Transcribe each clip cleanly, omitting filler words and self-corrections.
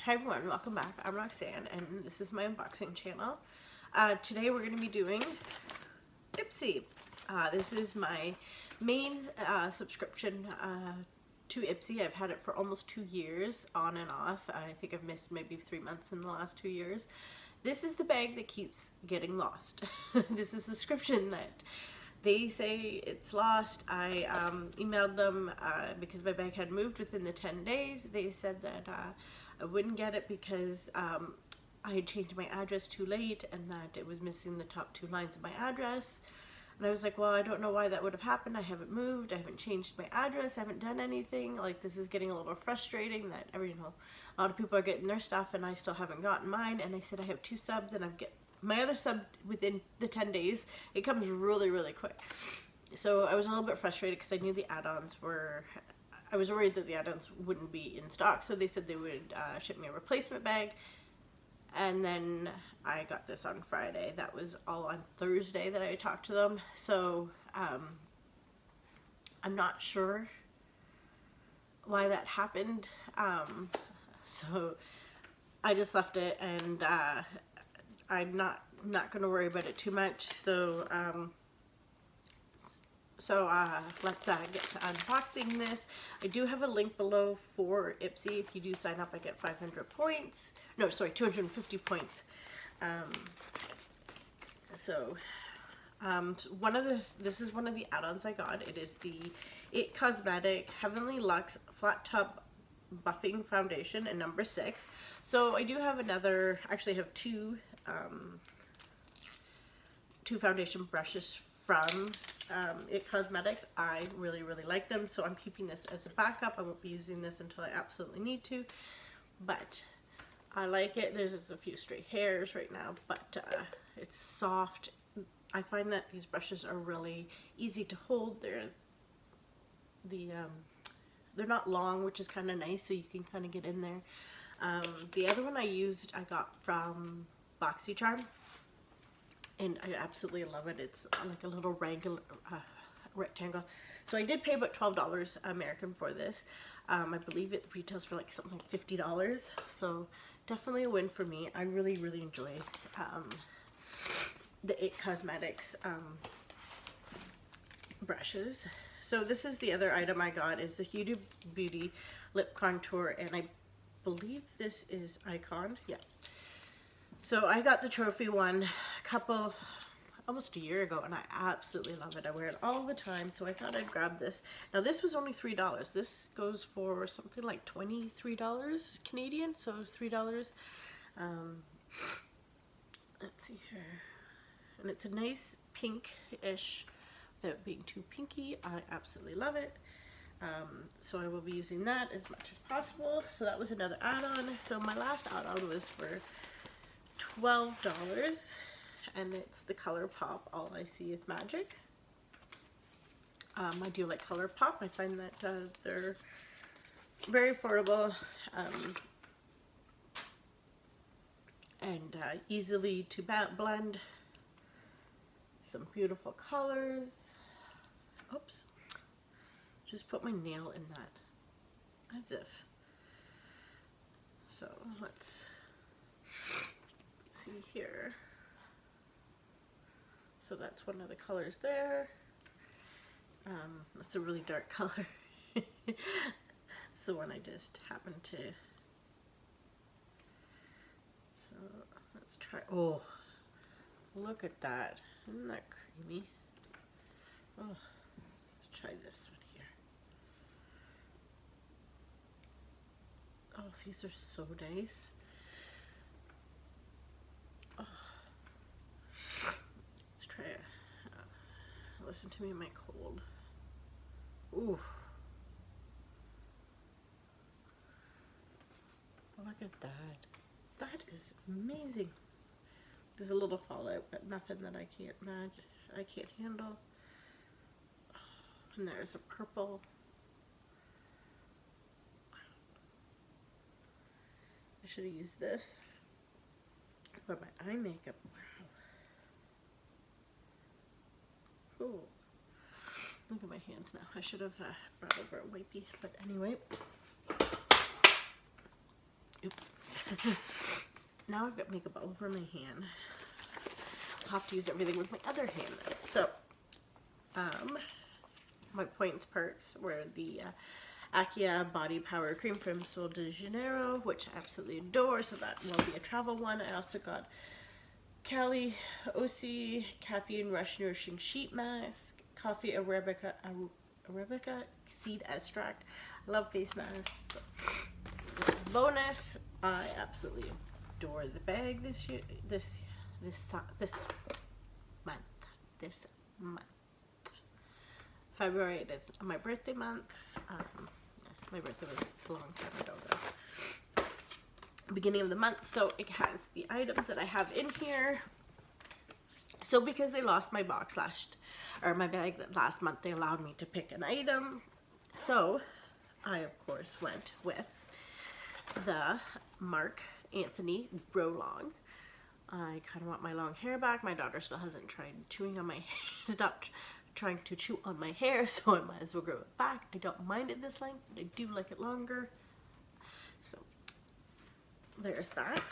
Hi everyone, welcome back. I'm Roxanne and this is my unboxing channel. Today we're going to be doing Ipsy. This is my main subscription to Ipsy. I've had it for almost 2 years on and off. I think I've missed maybe 3 months in the last 2 years. This is the bag that keeps getting lost. This is a subscription that they say it's lost. I emailed them because my bag had moved within the 10 days. They said that I wouldn't get it because I had changed my address too late and that it was missing the top 2 lines of my address. And I was like, well, I don't know why that would have happened. I haven't moved. I haven't changed my address. I haven't done anything. Like, this is getting a little frustrating that, you know, a lot of people are getting their stuff and I still haven't gotten mine. And I said I have 2 subs and I've get my other sub within the 10 days. It comes really, really quick. So I was a little bit frustrated because I knew the add-ons were, I was worried that the add-ons wouldn't be in stock. So they said they would ship me a replacement bag. And then I got this on Friday. That was all on Thursday that I talked to them. So I'm not sure why that happened. So I just left it, and I'm not going to worry about it too much. So let's get to unboxing this. I do have a link below for Ipsy. If you do sign up, I get 500 points. No, sorry, 250 points. This is one of the add-ons I got. It is the It Cosmetic Heavenly Luxe Flat Top Buffing Foundation in number 6. So I do have another, actually I have two foundation brushes from It Cosmetics. I really, really like them, so I'm keeping this as a backup. I won't be using this until I absolutely need to, but I like it. There's just a few stray hairs right now, but it's soft. I find that these brushes are really easy to hold. They're not long, which is kind of nice, so you can kind of get in there. The other one I got from BoxyCharm, and I absolutely love it. It's like a little rectangle. So I did pay about $12 American for this. I believe it retails for like something like $50. So definitely a win for me. I really, really enjoy the It Cosmetics brushes. So this is the other item I got, is the Huda Beauty Lip Contour, and I believe this is Icon. Yeah. So I got the trophy one almost a year ago, and I absolutely love it. I wear it all the time, so I thought I'd grab this. Now this was only $3. This goes for something like $23 Canadian, so it was $3. Let's see here. And it's a nice pink-ish without being too pinky. I absolutely love it. So I will be using that as much as possible. So that was another add-on. So my last add-on was for $12, and it's the Color Pop All I See Is Magic. I do like Color Pop. I find that they're very affordable and easily to blend. Some beautiful colors. Oops. Just put my nail in that. As if. So let's see here. So that's one of the colors there. That's a really dark color. It's the one I just happened to. So let's try. Oh, look at that. Isn't that creamy? Oh, let's try this one here. Oh, these are so nice. Oh. Let's try it. Listen to me in my cold. Ooh. Look at that. That is amazing. There's a little fallout, but nothing that I can't handle. Oh, and there's a purple. I should have used this. But my eye makeup, wow. Ooh. Look at my hands now. I should have brought over a wipey, but anyway. Oops. Now I've got makeup all over my hand. I'll have to use everything with my other hand now. So, my points perks were the Akia Body Power Cream from Sol de Janeiro, which I absolutely adore, so that will be a travel one. I also got Cali OC Caffeine Rush Nourishing Sheet Mask, Coffee Arabica Seed Extract. I love face masks. So, bonus, I absolutely adore the bag this year, this month. February, it is my birthday month. My birthday was a long time ago though. Beginning of the month, so it has the items that I have in here. So because they lost my my bag last month, they allowed me to pick an item. So I of course went with the Marc Anthony Grow Long. I kind of want my long hair back. My daughter still hasn't tried chewing on my hair. Stopped trying to chew on my hair, so I might as well grow it back. I don't mind it this length, but I do like it longer. So there's that.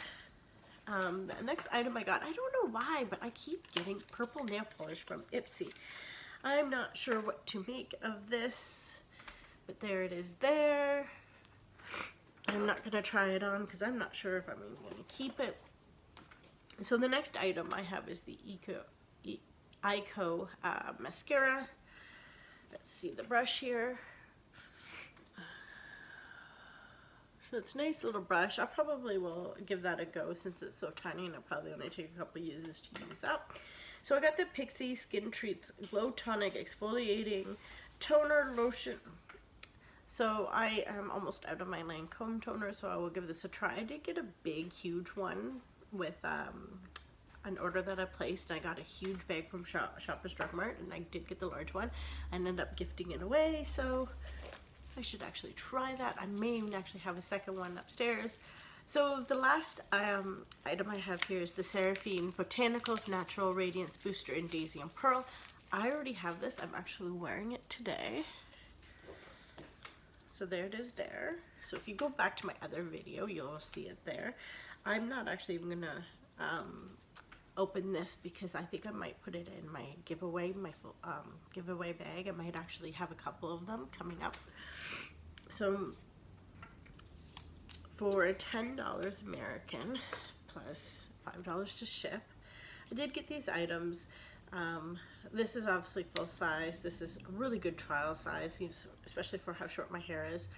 The next item I got, I don't know why, but I keep getting purple nail polish from Ipsy. I'm not sure what to make of this, but there it is there. I'm not going to try it on because I'm not sure if I'm even going to keep it. So the next item I have is the Ico mascara. Let's see the brush here. So it's a nice little brush. I probably will give that a go since it's so tiny and it'll probably only take a couple uses to use up. So I got the Pixi Skin Treats Glow Tonic Exfoliating Toner Lotion. So I am almost out of my Lancome toner, so I will give this a try. I did get a big, huge one with an order that I placed, and I got a huge bag from Shoppers Drug Mart, and I did get the large one. I ended up gifting it away, so I should actually try that. I may even actually have a second one upstairs. So the last item I have here is the Seraphine Botanicals Natural Radiance Booster in Daisy and Pearl. I already have this. I'm actually wearing it today. So there it is there. So if you go back to my other video, you'll see it there. I'm not actually even gonna open this because I think I might put it in my giveaway, giveaway bag. I might actually have a couple of them coming up. So for $10 American plus $5 to ship, I did get these items. This is obviously full size. This is a really good trial size, especially for how short my hair is.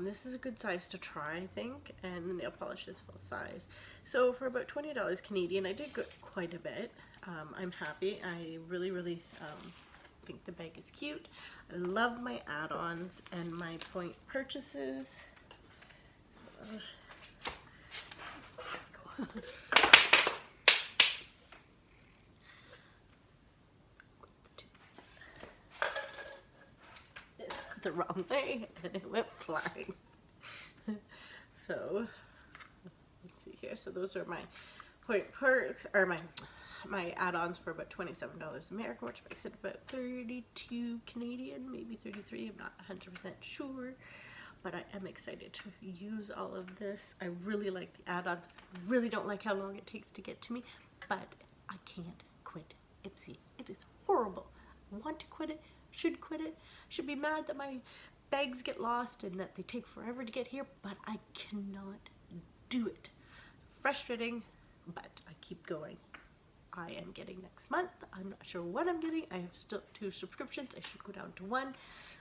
This is a good size to try, I think, and the nail polish is full size. So for about $20 Canadian, I did get quite a bit. I'm happy. I really think the bag is cute. I love my add-ons and my point purchases. The wrong way and it went flying. So let's see here. So those are my point perks, or my add-ons for about $27 American, which makes it about 32 Canadian, maybe 33. I'm not 100% sure, but I am excited to use all of this. I really like the add-ons. I really don't like how long it takes to get to me, but I can't quit Ipsy. It is horrible. I want to quit it. Should quit it, should be mad that my bags get lost and that they take forever to get here, but I cannot do it. Frustrating, but I keep going. I am getting next month. I'm not sure what I'm getting. I have still 2 subscriptions. I should go down to 1.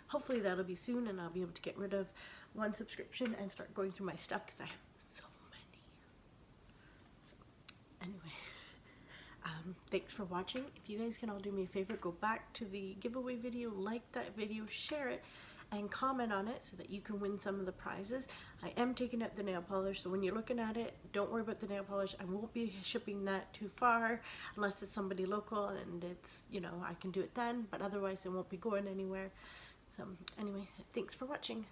Hopefully that'll be soon and I'll be able to get rid of 1 subscription and start going through my stuff because I have so many. So, anyway. Thanks for watching. If you guys can all do me a favor, go back to the giveaway video, like that video, share it, and comment on it so that you can win some of the prizes. I am taking out the nail polish, so when you're looking at it, don't worry about the nail polish. I won't be shipping that too far unless it's somebody local and it's, you know, I can do it then, but otherwise it won't be going anywhere. So anyway, thanks for watching.